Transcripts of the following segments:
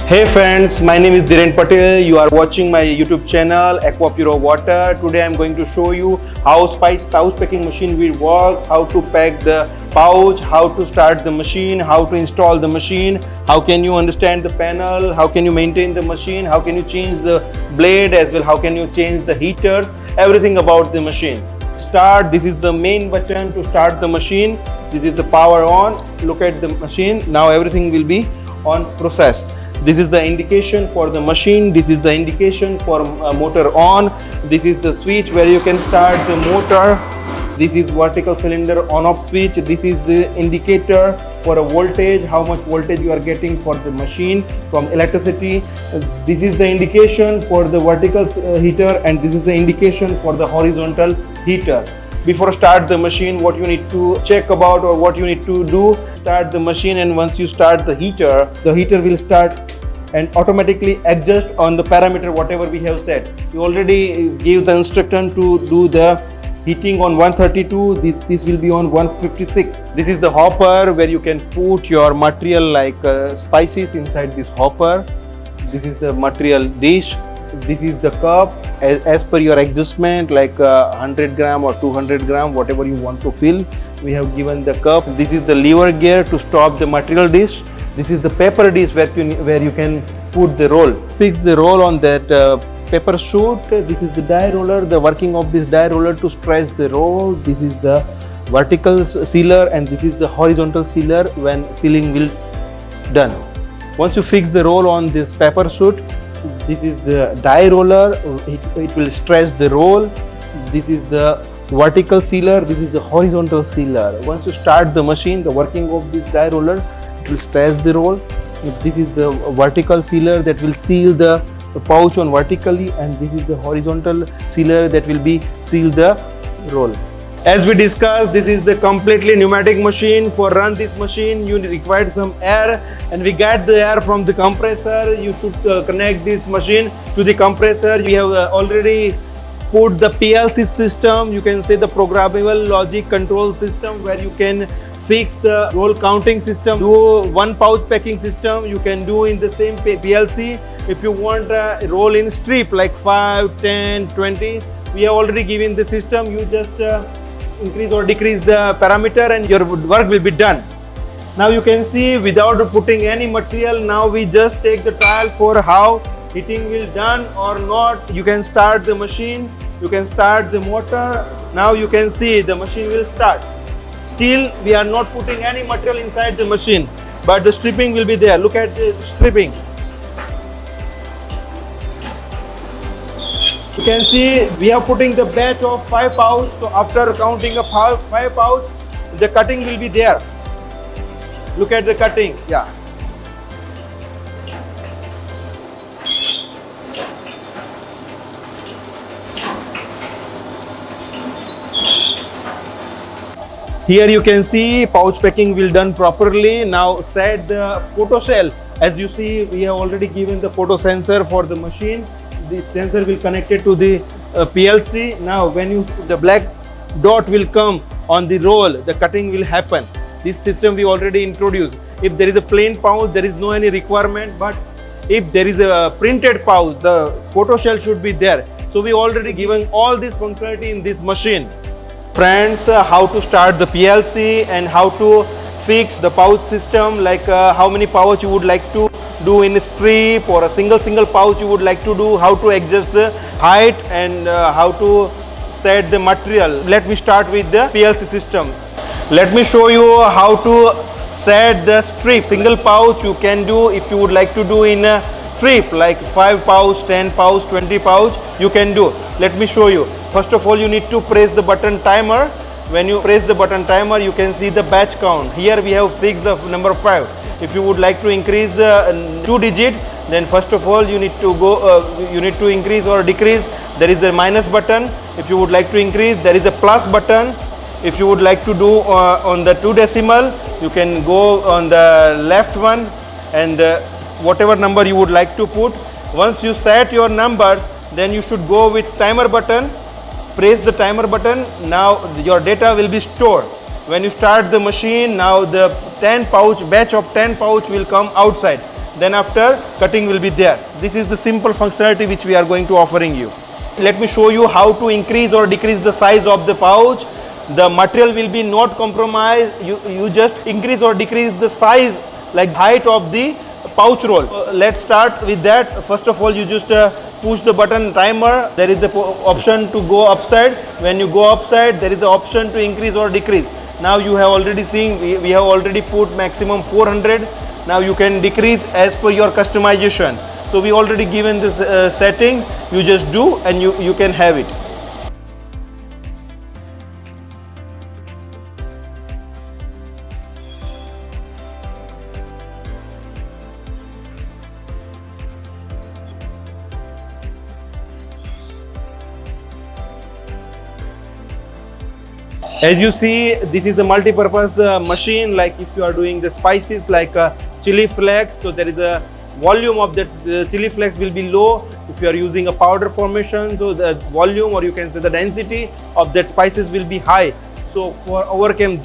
Hey friends, my name is Dhiren Patel. You are watching my YouTube channel Acuapuro Water. Today I am going to show you how pouch packing machine will work, how to pack the pouch, how to start the machine, how to install the machine, how can you understand the panel, how can you maintain the machine, how can you change the blade as well, how can you change the heaters, everything about the machine. Start, this is the main button to start the machine. This is the power on. Look at the machine. Now everything will be on process. This is the indication for the machine. This is the indication for motor on. This is the switch where you can start the motor. This is vertical cylinder on off switch. This is the indicator for a voltage, how much voltage you are getting for the machine from electricity. This is the indication for the vertical heater, and this is the indication for the horizontal heater. Before start the machine, what you need to check about or what you need to do, start the machine, and once you start the heater will start and automatically adjust on the parameter whatever we have set. We already gave the instruction to do the heating on 132, this will be on 156. This is the hopper where you can put your material like spices inside this hopper. This is the material dish. This is the cup as per your adjustment, like 100 gram or 200 gram, whatever you want to fill. We have given the cup. This is the lever gear to stop the material dish. This is the paper dish where you can put the roll. Fix the roll on that paper shoot. This is the die roller, the working of this die roller to stretch the roll. This is the vertical sealer, and this is the horizontal sealer when sealing will done. Once you fix the roll on this paper shoot, this is the die roller, it will stretch the roll. This is the vertical sealer, this is the horizontal sealer. Once you start the machine, the working of this die roller, it will stretch the roll. This is the vertical sealer that will seal the pouch on vertically, and this is the horizontal sealer that will be seal the roll. As we discussed, this is the completely pneumatic machine. For run this machine, you require some air, and we get the air from the compressor. You should connect this machine to the compressor. We have already put the PLC system, you can say the programmable logic control system, where you can fix the roll counting system, do one pouch packing system, you can do in the same PLC. If you want a roll in strip like 5, 10, 20, we have already given the system. You just increase or decrease the parameter and your work will be done. Now you can see without putting any material, now we just take the trial for how heating will done or not. You can start the machine, you can start the motor. Now you can see the machine will start. Still we are not putting any material inside the machine, but the stripping will be there. Look at the stripping. You can see we are putting the batch of 5 pouch. So after counting of 5 pouch, the cutting will be there. Look at the cutting. Yeah. Here you can see pouch packing will done properly. Now set the photo cell. As you see, we have already given the photo sensor for the machine. This sensor will connect it to the PLC. Now when the black dot will come on the roll, the cutting will happen. This system we already introduced. If there is a plain pouch, there is no any requirement, but if there is a printed pouch, the photo cell should be there. So we already given all this functionality in this machine. Friends, how to start the PLC and how to fix the pouch system, like how many pouch you would like to do in a strip, or a single pouch you would like to do, how to adjust the height, and how to set the material. Let me start with the PLC system. Let me show you how to set the strip. Single pouch you can do if you would like to do in a strip like 5 pouch, 10 pouch, 20 pouch, you can do. Let me show you. First of all, you need to press the button timer. When you press the button timer, you can see the batch count. Here we have fixed the number 5. If you would like to increase 2 digit, then first of all you need to go, you need to increase or decrease. There is a minus button. If you would like to increase, there is a plus button. If you would like to do on the 2 decimal, you can go on the left one, and whatever number you would like to put. Once you set your numbers, then you should go with timer button. Press the timer button. Now your data will be stored. When you start the machine, now the 10 pouch batch of 10 pouch will come outside. then after cutting will be there. This is the simple functionality which we are going to offering you. Let me show you how to increase or decrease the size of the pouch. The material will be not compromised. You just increase or decrease the size, like height of the pouch roll. Let's start with that. First of all, you just push the button timer. There is the option to go upside. When you go upside, there is the option to increase or decrease. Now you have already seen, we have already put maximum 400. Now you can decrease as per your customization. So we already given this settings. You just do and you can have it. As you see, this is a multi-purpose machine. Like if you are doing the spices like chili flakes, so there is a volume of that chili flakes will be low. If you are using a powder formation, so the volume, or you can say the density of that spices will be high. So for overcome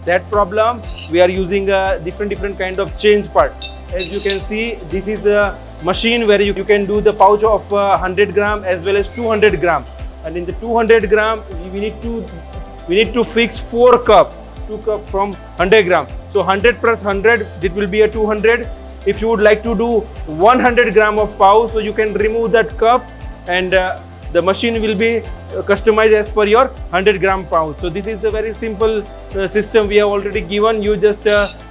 that problem, we are using a different kind of change part. As you can see, this is the machine where you can do the pouch of 100 gram as well as 200 gram. And in the 200 gram, we need to fix 4 cup, 2 cup from 100 gram. So 100 plus 100, it will be a 200. If you would like to do 100 gram of pouch, so you can remove that cup and the machine will be customized as per your 100 gram pouch. So this is the very simple system we have already given. You just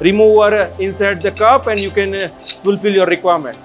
remove or insert the cup and you can fulfill your requirement.